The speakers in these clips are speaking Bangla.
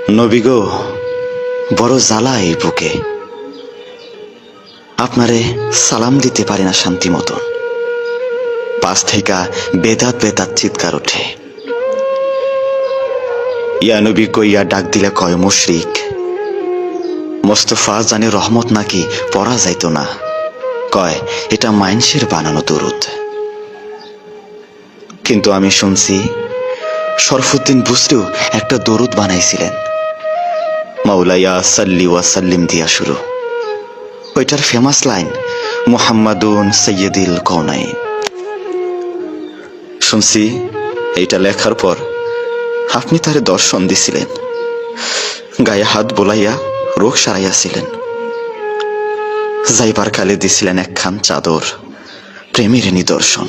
নবী গো, বড় জ্বালা এই বুকে। আপনারে সালাম দিতে পারি না শান্তি মতন। পাশ থেকে বেদাত বেদাত চিৎকার ওঠে। ইয়া নবী কইয়া ডাক দিলে কয় মুশরিক। মোস্তফা জানে রহমত নাকি পড়া যাইত না, কয় এটা মাইনসের বানানো দরুদ। কিন্তু আমি শুনছি শরফুদ্দিন বুসরিও একটা দরুদ বানাইছিলেন, মাওলায়া সাল্লি ওয়া সাল্লিম দিয়া শুরু। ওইটার ফেমাস লাইন মুহাম্মাদুন সাইয়্যিদুল কওনাইন। শুনছি এইটা লেখার পর আপনি তারে দর্শন দিছিলেন, গায়ে হাত বোলাইয়া রোগ সারাইয়াছিলেন। যাইবার কালে দিছিলেন একখান চাদর, প্রেমের নিদর্শন।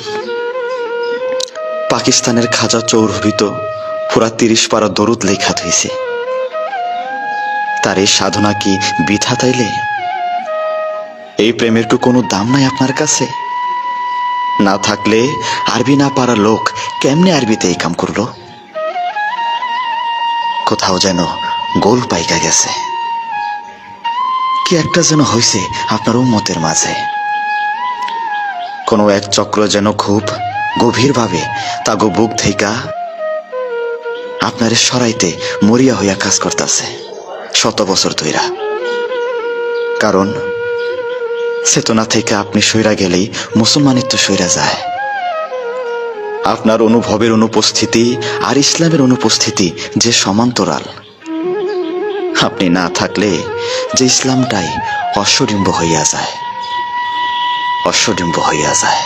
পাকিস্তানের খাজা চৌরভিত পুরা 30 পারা দরুদ লেখা হইছে। তার এই সাধনা কি বৃথা তাইলে? এই প্রেমের তো কোনো দাম নাই আপনার কাছে? না থাকলে আরবি না পারা লোক কেমনে আরবিতে এই কাম করলো? কোথাও যেন গোল পাইকা গেছে। কি একটা যেন হইছে আপনার উম্মতের মাঝে। কোনো এক চক্র যেন খুব গভীরভাবে তাগো বুক থেইকা আপনারে সরাইতে মরিয়া হইয়া কাজ করতেছে 100 বছর ধইরা। কারণ চেতনা থেকে আপনি সইরা গেলেই মুসলমানিত্ব সইরা যায়। আপনার অনুভবের অনুপস্থিতি আর ইসলামের অনুপস্থিতি যে সমান্তরাল। আপনি না থাকলে যে ইসলামটাই অশ্বডিম্ব হইয়া যায়, অশ্বডিম্ব হইয়া যায়।